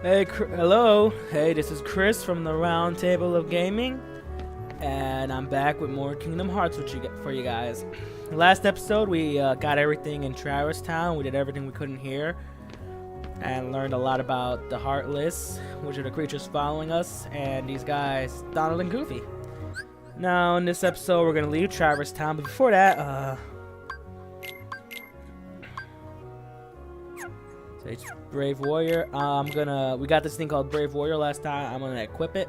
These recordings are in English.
Hey, hello. Hey, this is Chris from the Round Table of Gaming, and I'm back with more Kingdom Hearts for you guys. Last episode, we got everything in Traverse Town. We did everything we couldn't hear, and learned a lot about the Heartless, which are the creatures following us, and these guys, Donald and Goofy. Now, in this episode, we're gonna leave Traverse Town, but before that, Sage Brave Warrior. We got this thing called Brave Warrior last time. I'm gonna equip it.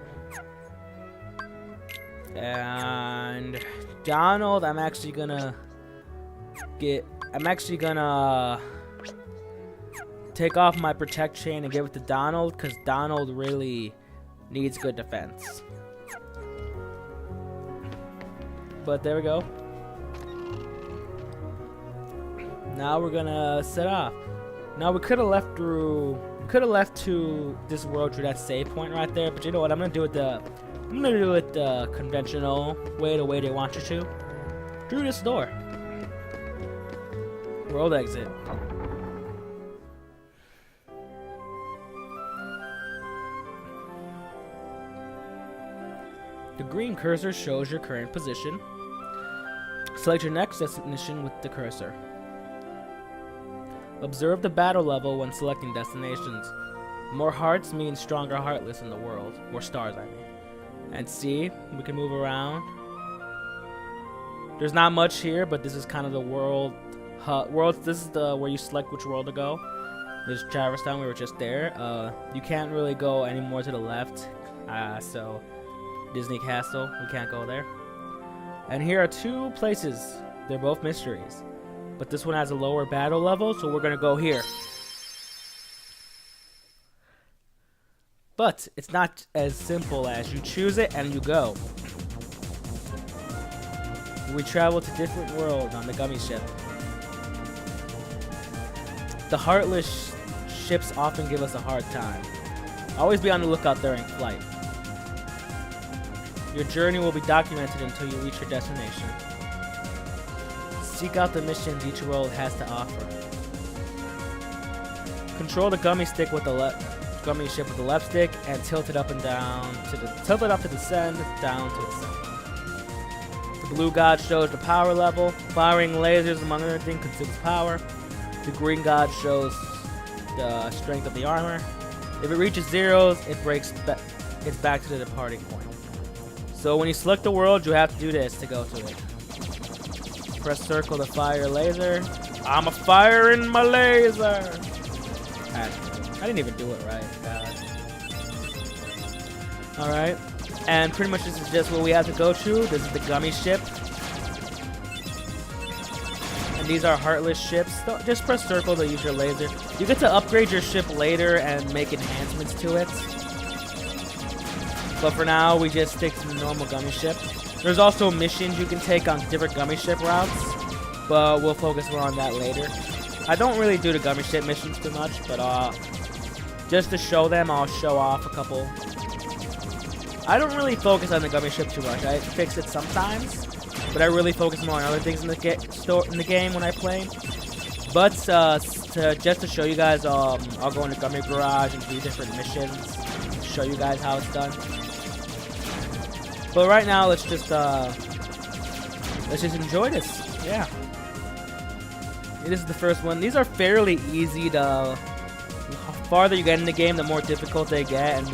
And Donald, I'm actually gonna take off my protect chain and give it to Donald, because Donald really needs good defense. But there we go. Now we're gonna set off. Now we could have left to this world through that save point right there, but you know what? I'm gonna do it the conventional way, the way they want you to. Through this door. World exit. The green cursor shows your current position. Select your next destination with the cursor. Observe the battle level when selecting destinations. More hearts means stronger Heartless in the world. More stars, I mean. And see, we can move around. There's not much here, but this is kind of the world. This is where you select which world to go. There's Traverse Town, we were just there. You can't really go any more to the left. So Disney Castle, we can't go there. And here are two places. They're both mysteries. But this one has a lower battle level, so we're gonna go here. But it's not as simple as you choose it and you go. We travel to different worlds on the Gummy ship. The Heartless ships often give us a hard time. Always be on the lookout during flight. Your journey will be documented until you reach your destination. Seek out the missions each world has to offer. Control the gummy ship with the left stick and tilt it up and down tilt it up to descend, down to ascend. The blue god shows the power level. Firing lasers, among other things, consumes power. The green god shows the strength of the armor. If it reaches zeros, it's back to the departing point. So when you select the world, you have to do this to go to it. Press circle to fire laser. I'm firing my laser. I didn't even do it right. God. All right, and pretty much this is just what we have to go to. This is the Gummy ship, and these are Heartless ships. So just press circle to use your laser. You get to upgrade your ship later and make enhancements to it. But for now, we just stick to the normal Gummy ship. There's also missions you can take on different Gummy ship routes, but we'll focus more on that later. I don't really do the Gummy ship missions too much, but just to show them, I'll show off a couple. I don't really focus on the Gummy ship too much. I fix it sometimes, but I really focus more on other things in the game when I play. But just to show you guys, I'll go in the Gummy Garage and do different missions, show you guys how it's done. But right now, let's just enjoy this. Yeah. This is the first one. These are fairly easy. The farther you get in the game, the more difficult they get, and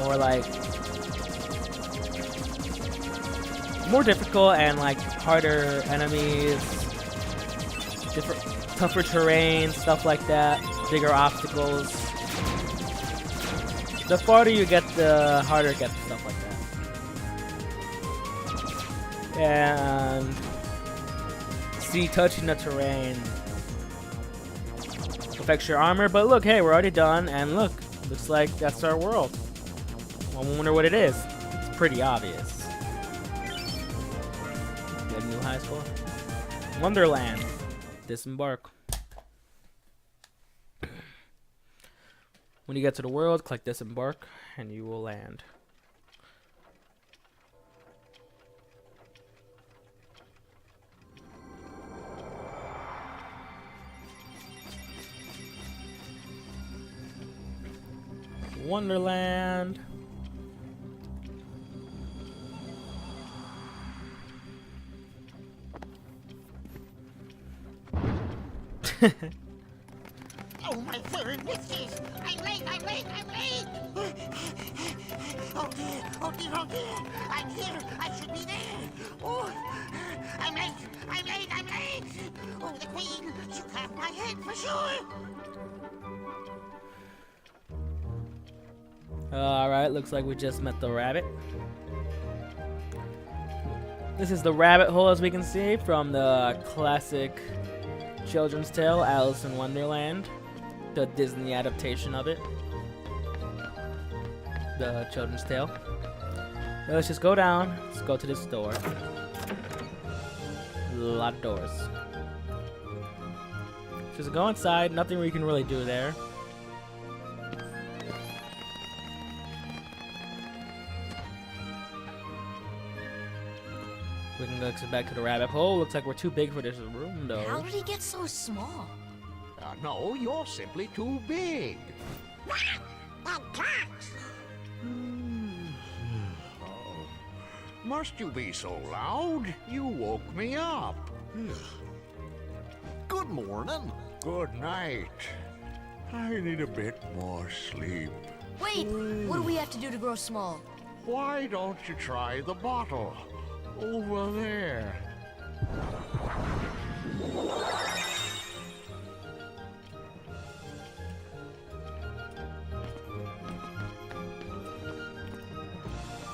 more difficult and harder enemies, tougher terrain, stuff like that, bigger obstacles. The farther you get, the harder it gets, stuff like that. And see, touching the terrain affects your armor, but look, hey, we're already done, and look, looks like that's our world. I wonder what it is. It's pretty obvious. Get a new high score. Wonderland. Disembark. When you get to the world, click disembark, and you will land. Wonderland. Oh, my word, witches! I'm late! Oh dear, oh dear, oh dear! I'm here, I should be there! Oh, I'm late! Oh, the queen, she clapped my head for sure! Alright, looks like we just met the rabbit. This is the rabbit hole, as we can see, from the classic children's tale, Alice in Wonderland. The Disney adaptation of it. The children's tale. Now let's just go down. Let's go to this door. A lot of doors. Just go inside. Nothing we can really do there. We can go back to the rabbit hole. Looks like we're too big for this room, though. How did he get so small? No, you're simply too big. That cats! Oh, must you be so loud? You woke me up. Good morning. Good night. I need a bit more sleep. Wait, what do we have to do to grow small? Why don't you try the bottle? Over there.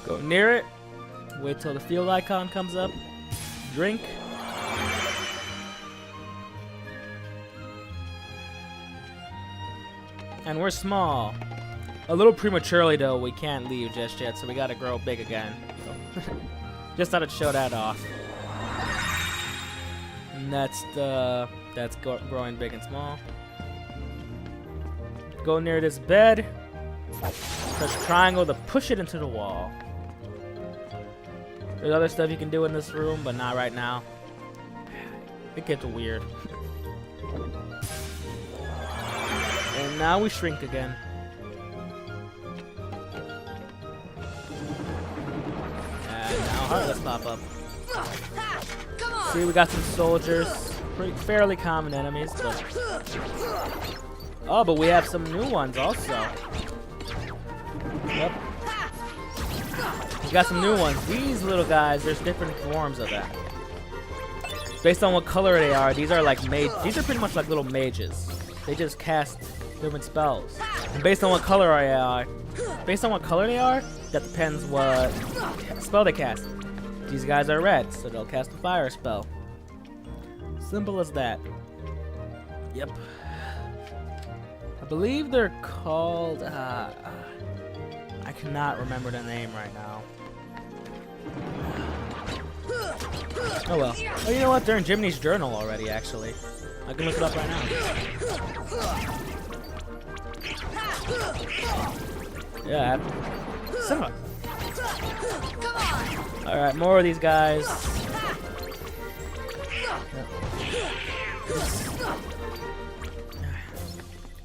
Go near it. Wait till the field icon comes up. Drink. And we're small. A little prematurely, though. We can't leave just yet, so we gotta grow big again. So just thought I'd show that off. And that's growing big and small. Go near this bed. Press triangle to push it into the wall. There's other stuff you can do in this room, but not right now. It gets weird. And now we shrink again. And now Heartless pop up. See, we got some soldiers. Fairly common enemies, but... Oh, but we have some new ones also. Yep. We got some new ones. These little guys, there's different forms of that. Based on what color they are, these are like these are pretty much like little mages. They just cast different spells. And based on what color they are, that depends what spell they cast. These guys are red, so they'll cast a fire spell. Simple as that. Yep. I believe they're called, I cannot remember the name right now. Oh well. Oh, you know what? They're in Jiminy's journal already, actually. I can look it up right now. Yeah. Simba. Alright, more of these guys.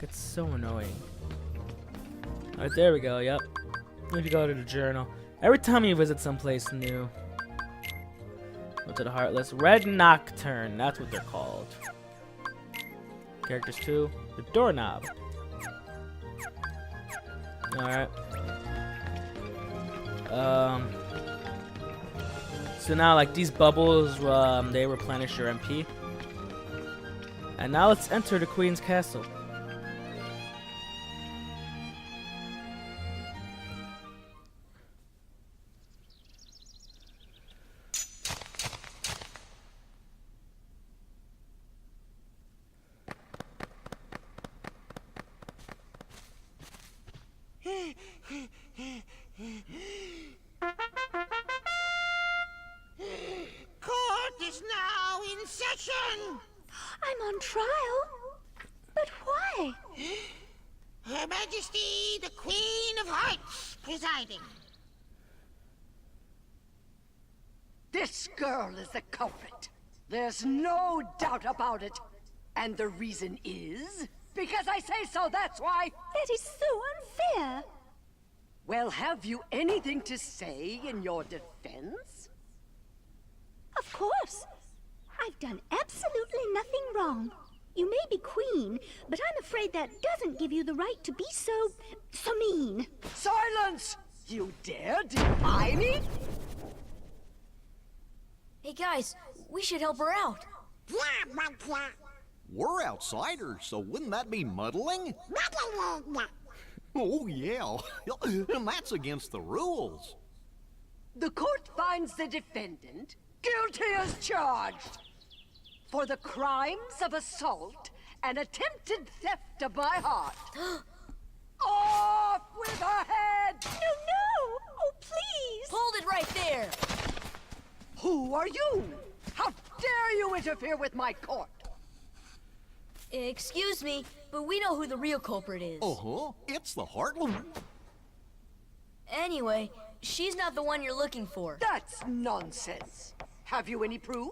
It's so annoying. Alright, there we go, yep. If you go to the journal. Every time you visit someplace new. Go to the Heartless. Red Nocturne, that's what they're called. Characters 2. The doorknob. Alright. So now, like, these bubbles, they replenish your MP. And now let's enter the Queen's Castle. Court is now in session! I'm on trial? But why? Her Majesty, the Queen of Hearts, presiding. This girl is the culprit. There's no doubt about it. And the reason is Because I say so, that's why. That is so unfair. Well, have you anything to say in your defense? Of course. I've done absolutely nothing wrong. You may be queen, but I'm afraid that doesn't give you the right to be so mean. Silence! You dare defy me? Hey guys, we should help her out. We're outsiders, so wouldn't that be muddling? Oh, yeah. And that's against the rules. The court finds the defendant guilty as charged for the crimes of assault and attempted theft of my heart. Off with her head! No! Oh, please! Hold it right there! Who are you? How dare you interfere with my court? Excuse me, but we know who the real culprit is. Uh-huh. It's the Heartland. Anyway, she's not the one you're looking for. That's nonsense. Have you any proof?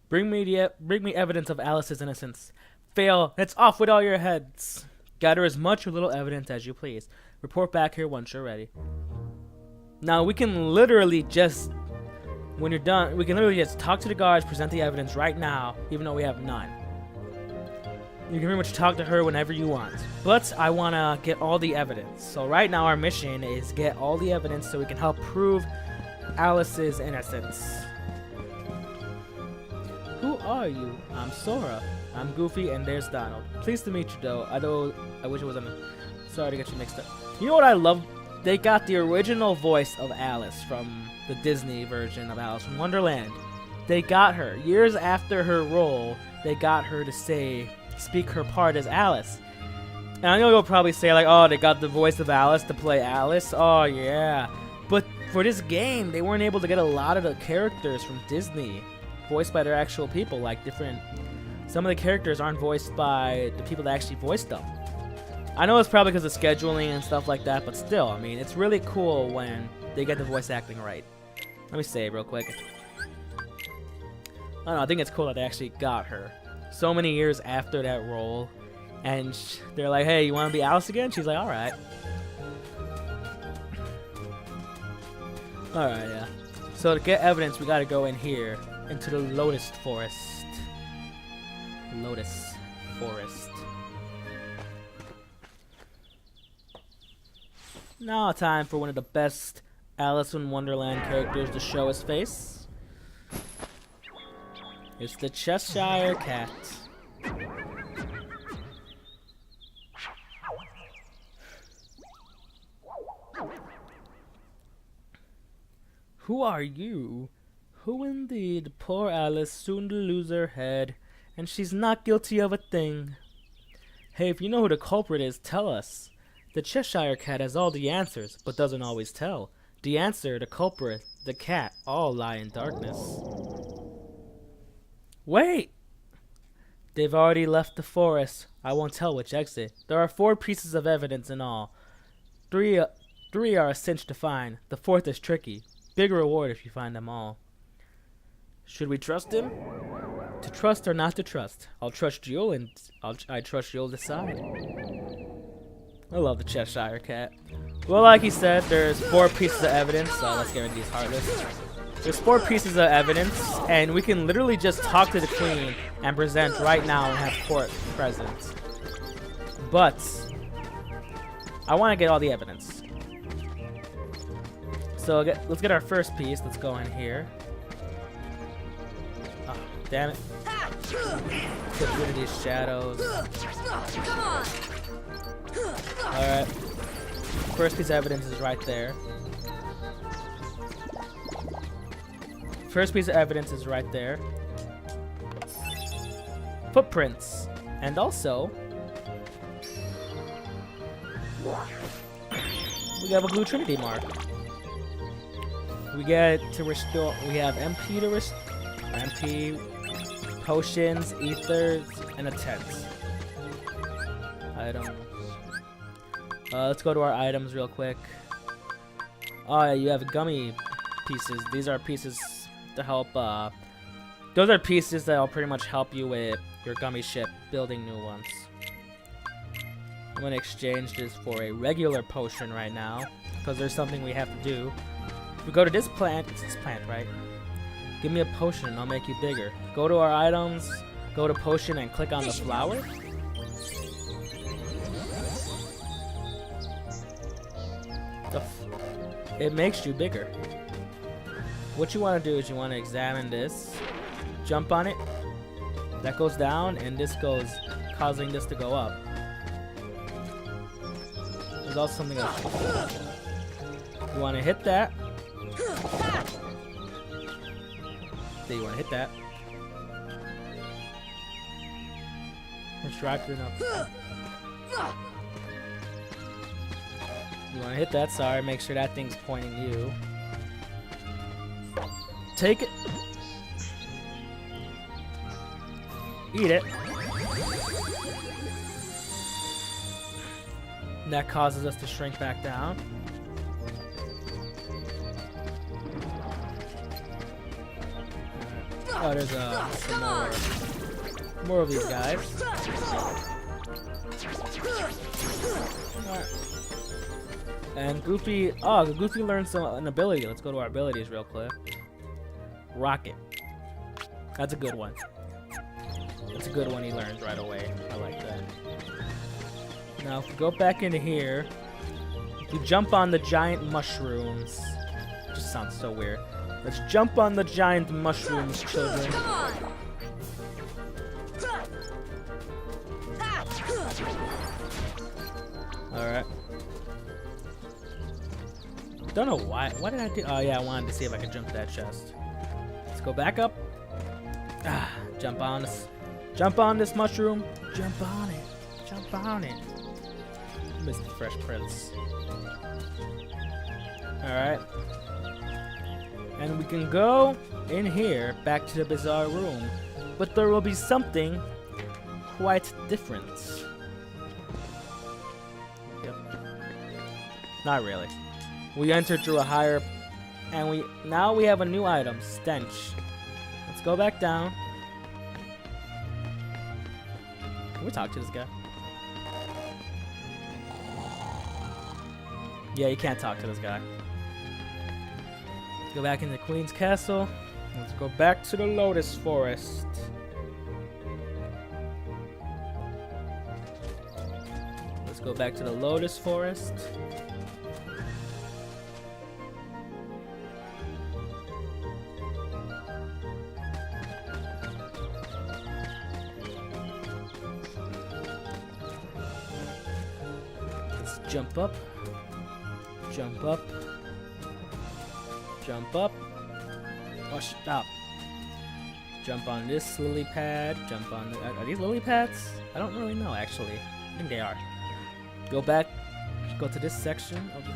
Bring me evidence of Alice's innocence. Fail. It's off with all your heads. Gather as much or little evidence as you please. Report back here once you're ready. Now we can literally just, when you're done, we can literally just talk to the guards, present the evidence right now, even though we have none. You can pretty much talk to her whenever you want. But I want to get all the evidence. So right now our mission is get all the evidence so we can help prove Alice's innocence. Who are you? I'm Sora. I'm Goofy, and there's Donald. Pleased to meet you, though. I wish it was sorry to get you mixed up. You know what I love? They got the original voice of Alice from the Disney version of Alice in Wonderland. They got her. Years after her role, they got her to speak her part as Alice. And I know you'll probably say, like, oh, they got the voice of Alice to play Alice. Oh, yeah. But for this game, they weren't able to get a lot of the characters from Disney voiced by their actual people, like some of the characters aren't voiced by the people that actually voiced them. I know it's probably because of scheduling and stuff like that, but still, I mean, it's really cool when they get the voice acting right. Let me save real quick. I don't know, I think it's cool that they actually got her so many years after that role, and they're like, hey, you want to be Alice again? She's like, alright. Alright, yeah. So to get evidence, we gotta go in here, into the Lotus Forest. Lotus Forest. Now time for one of the best Alice in Wonderland characters to show his face. It's the Cheshire Cat. Who are you? Who indeed? Poor Alice, soon to lose her head, and she's not guilty of a thing. Hey, if you know who the culprit is, tell us. The Cheshire Cat has all the answers, but doesn't always tell. The answer, the culprit, the cat, all lie in darkness. Wait! They've already left the forest. I won't tell which exit. There are 4 pieces of evidence in all. Three are a cinch to find. The 4th is tricky. Big reward if you find them all. Should we trust him? To trust or not to trust? I'll trust you, and I trust you'll decide. I love the Cheshire Cat. Well, like he said, there's 4 pieces of evidence. Let's get rid of these heartless. There's 4 pieces of evidence, and we can literally just talk to the queen and present right now and have court present. But I want to get all the evidence. So let's get our first piece. Let's go in here. Oh, damn it. Get rid of these shadows. Come on! Alright. First piece of evidence is right there. First piece of evidence is right there. Footprints. And also, we have a blue trinity mark. We get to restore, we have MP to restore, MP, potions, ethers, and a tent. Items. Let's go to our items real quick. Oh yeah, you have gummy pieces. These are pieces to help Those are pieces that'll pretty much help you with your gummy ship building new ones. I'm gonna exchange this for a regular potion right now, because there's something we have to do. If we go to this plant, it's this plant, right? Give me a potion and I'll make you bigger. Go to our items, go to potion and click on the flower. It makes you bigger. What you want to do is you want to examine this, jump on it, that goes down, and this goes, causing this to go up. There's also something else. You want to hit that. There, you want to hit that. Distracted enough. You want to hit that, sorry, make sure that thing's pointing you. Take it. Eat it. And that causes us to shrink back down. Oh, there's some more of these guys. Alright. And Goofy, Goofy learned an ability. Let's go to our abilities real quick. Rocket. That's a good one. That's a good one he learns right away. I like that. Now, if we go back into here, if we jump on the giant mushrooms, it just sounds so weird. Let's jump on the giant mushrooms, children. Alright. Don't know why. What did I do? Oh yeah, I wanted to see if I could jump that chest. Let's go back up. Jump on this. Jump on this mushroom. Jump on it. Jump on it. Mr. Fresh Prince. Alright. And we can go in here back to the bizarre room. But there will be something quite different. Yep. Not really. We entered through a higher, and now we have a new item, Stench. Let's go back down. Can we talk to this guy? Yeah, you can't talk to this guy. Let's go back into Queen's Castle. Let's go back to the Lotus Forest. Let's go back to the Lotus Forest. Jump up, jump up, jump up. Oh, stop. Jump on this lily pad, jump on the, are these lily pads? I don't really know, actually. I think they are. Go back, go to this section of the...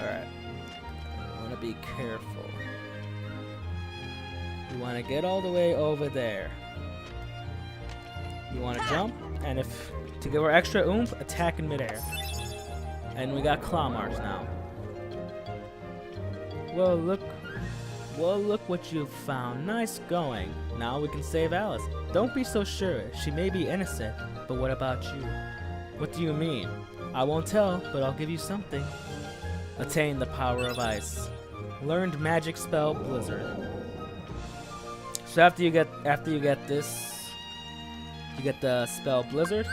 Alright. I want to be careful. You want to get all the way over there. You want to jump, and if... to give her extra oomph, attack in midair. And we got claw marks now. Well, look what you've found. Nice going. Now we can save Alice. Don't be so sure. She may be innocent, but what about you? What do you mean? I won't tell, but I'll give you something. Attain the power of ice. Learned magic spell Blizzard. So after you get this, you get the spell Blizzard.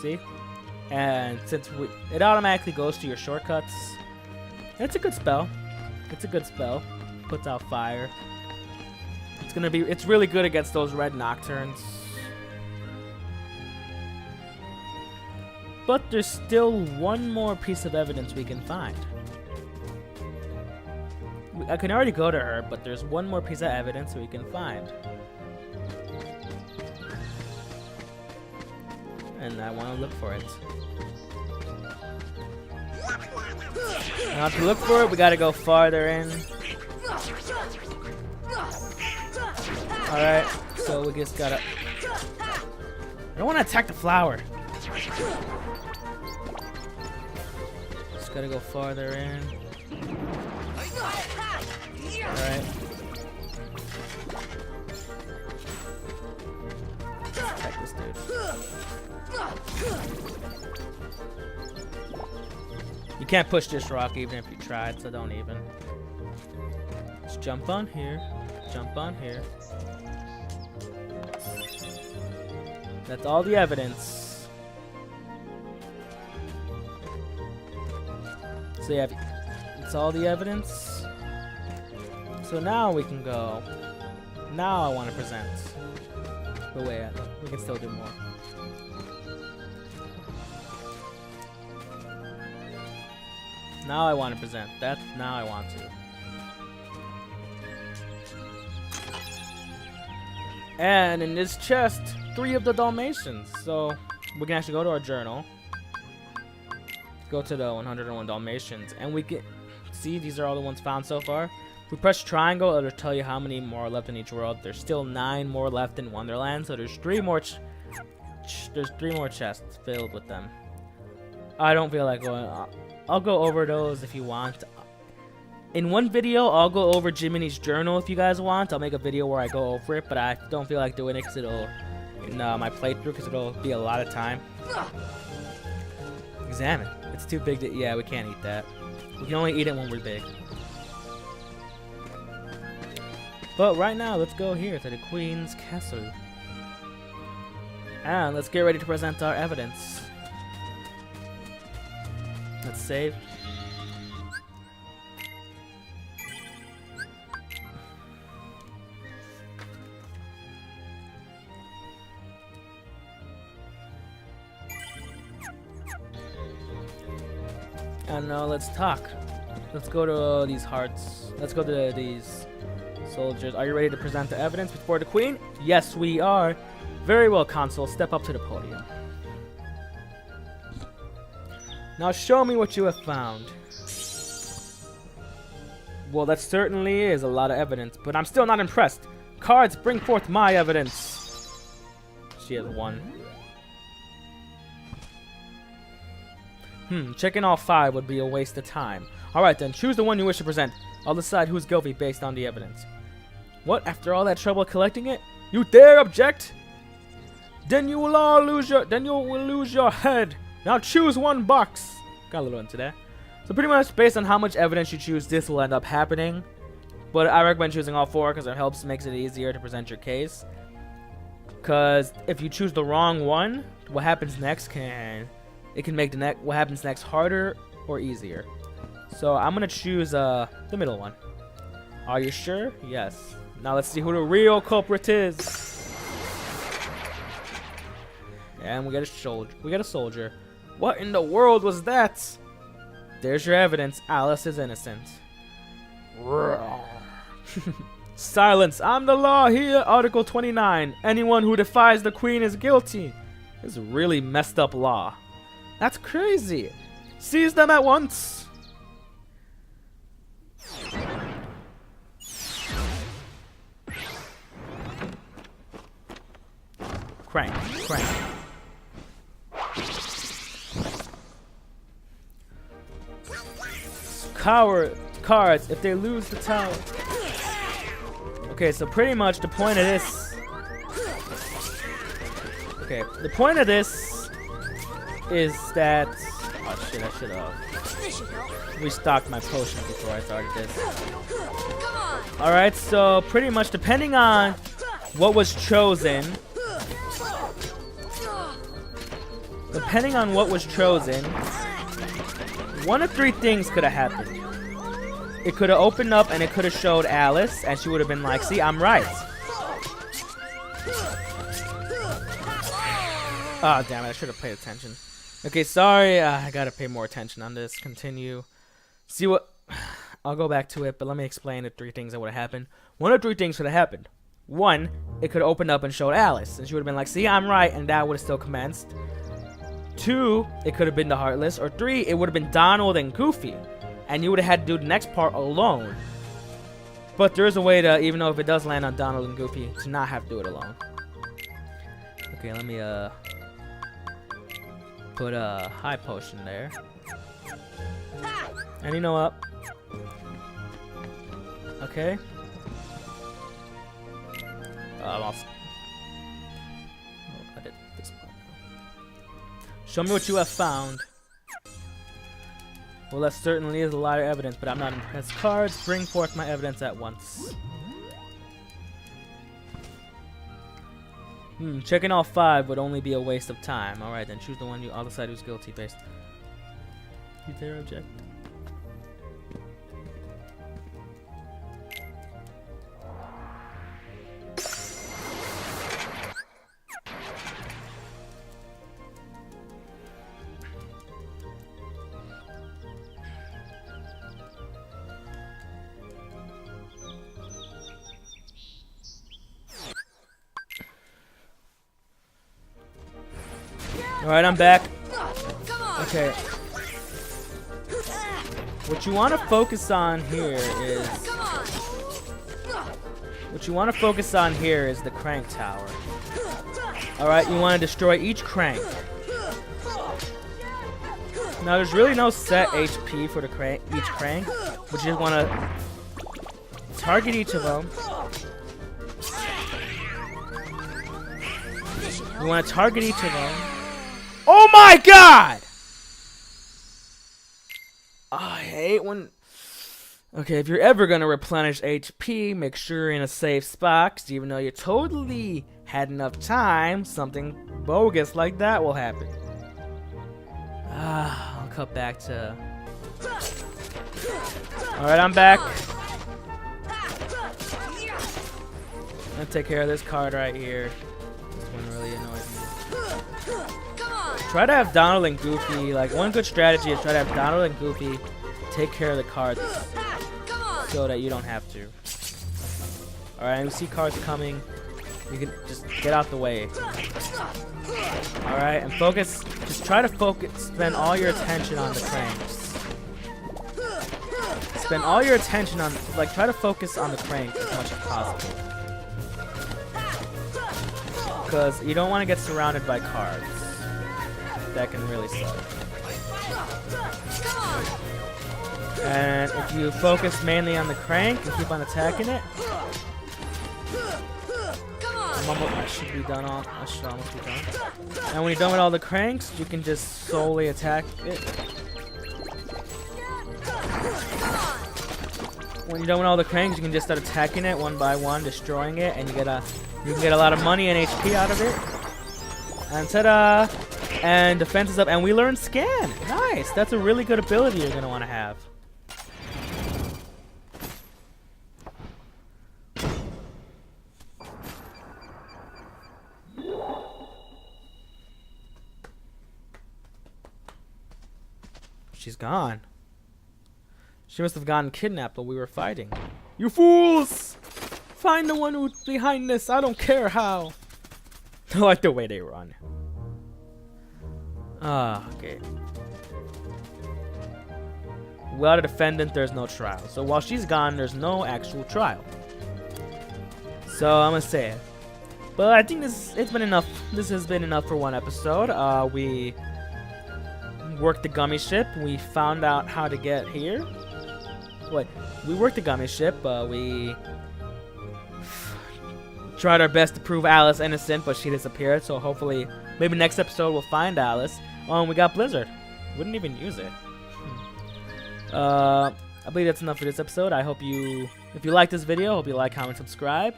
See? And since it automatically goes to your shortcuts, it's a good spell. It's a good spell. Puts out fire. It's really good against those red nocturnes. But there's still one more piece of evidence we can find. I can already go to her, but there's one more piece of evidence we can find. And I want to look for it. Now to look for it, we gotta go farther in. Alright, so we just gotta... I don't want to attack the flower. Just gotta go farther in. Alright, this dude. You can't push this rock even if you tried, so don't even. Just jump on here. Jump on here. That's all the evidence. So yeah, it's all the evidence. So now we can go. Now I want to present. But wait, we can still do more. Now I want to present. Now I want to. And in this chest, 3 of the Dalmatians. So we can actually go to our journal. Go to the 101 Dalmatians, and we can see these are all the ones found so far. If we press triangle, it'll tell you how many more are left in each world. There's still 9 more left in Wonderland, so there's 3 more. There's 3 more chests filled with them. I don't feel like going. I'll go over those if you want. In one video, I'll go over Jiminy's journal if you guys want. I'll make a video where I go over it, but I don't feel like doing it because it'll in my playthrough because it'll be a lot of time. Examine. It's too big to. Yeah, we can't eat that. We can only eat it when we're big. But right now, let's go here to the Queen's Castle. And let's get ready to present our evidence. Let's save. And now let's talk. Let's go to these hearts. Let's go to these soldiers. Are you ready to present the evidence before the Queen? Yes, we are. Very well, Consul. Step up to the podium. Now show me what you have found. Well, that certainly is a lot of evidence, but I'm still not impressed. Cards, bring forth my evidence. She has 1. Checking all 5 would be a waste of time. Alright then, choose the one you wish to present. I'll decide who's guilty based on the evidence. What? After all that trouble collecting it? You dare object? Then you will all lose your head. Now choose one box. Got a little into that. So pretty much based on how much evidence you choose, this will end up happening. But I recommend choosing all 4 because it makes it easier to present your case. Because if you choose the wrong one, what happens next can make what happens next harder or easier. So I'm gonna choose the middle one. Are you sure? Yes. Now let's see who the real culprit is. And we got a soldier. What in the world was that? There's your evidence. Alice is innocent. Silence. I'm the law here. Article 29. Anyone who defies the Queen is guilty. This is a really messed up law. That's crazy. Seize them at once. Crank. Cards, if they lose the tower. Okay, so pretty much the point of this. Okay, the point of this is that. Oh shit, I should have restocked my potions before I started this. Alright, so pretty much depending on what was chosen. One of 3 things could have happened. It could have opened up and it could have showed Alice, and she would have been like, see, I'm right. Oh, damn it, I should have paid attention. Okay, sorry, I gotta pay more attention on this. Continue. See what... I'll go back to it, but let me explain the 3 things that would have happened. One of 3 things could have happened. 1, it could have opened up and showed Alice, and she would have been like, see, I'm right, and that would have still commenced. 2, it could have been the Heartless. Or 3, it would have been Donald and Goofy. And you would have had to do the next part alone. But there is a way to, even though if it does land on Donald and Goofy, to not have to do it alone. Okay, let me put a high potion there. And you know what? Okay. I did. Show me what you have found. Well, that certainly is a lot of evidence, but I'm not impressed. Cards, bring forth my evidence at once. Checking all 5 would only be a waste of time. Alright, then choose the one you all decide who's guilty based. You dare object? Alright, I'm back. Okay. What you want to focus on here is... What you want to focus on here is the crank tower. Alright, you want to destroy each crank. Now, there's really no set HP for the each crank. But you just want to target each of them. You want to target each of them. Oh my god! I hate when... Okay, if you're ever gonna replenish HP, make sure you're in a safe spot, 'cause even though you totally had enough time, something bogus like that will happen. I'll cut back to... Alright, I'm back. I'm gonna take care of this card right here. This one really annoys me. Try to have Donald and Goofy, like, one good strategy is try to have Donald and Goofy take care of the cards so that you don't have to. Alright, we see cards coming. You can just get out the way. Alright, and focus, just try to focus, spend all your attention on the cranks. Spend all your attention on, like, try to focus on the crank as much as possible. Because you don't want to get surrounded by cards. That can really suck. And if you focus mainly on the crank and keep on attacking it, I should be done all. I should almost be done. And when you're done with all the cranks, you can just solely attack it. When you're done with all the cranks, you can just start attacking it one by one, destroying it, and you can get a lot of money and HP out of it. And ta-da! And defense is up, and we learn Scan. Nice. That's a really good ability you're gonna want to have. She's gone. She must have gotten kidnapped while we were fighting. You fools! Find the one who's behind this. I don't care how. I like the way they run. Okay. Without a defendant, there's no trial. So while she's gone, there's no actual trial. So I'm gonna say it. But I think it's been enough. This has been enough for one episode. We worked the gummy ship. We found out how to get here. Wait, we worked the gummy ship. We tried our best to prove Alice innocent, but she disappeared. So hopefully, maybe next episode we'll find Alice. We got Blizzard. Wouldn't even use it. I believe that's enough for this episode. I hope if you like this video, hope you like, comment, subscribe.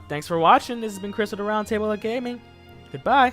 Thanks for watching. This has been Chris with the Round Table of Gaming. Goodbye.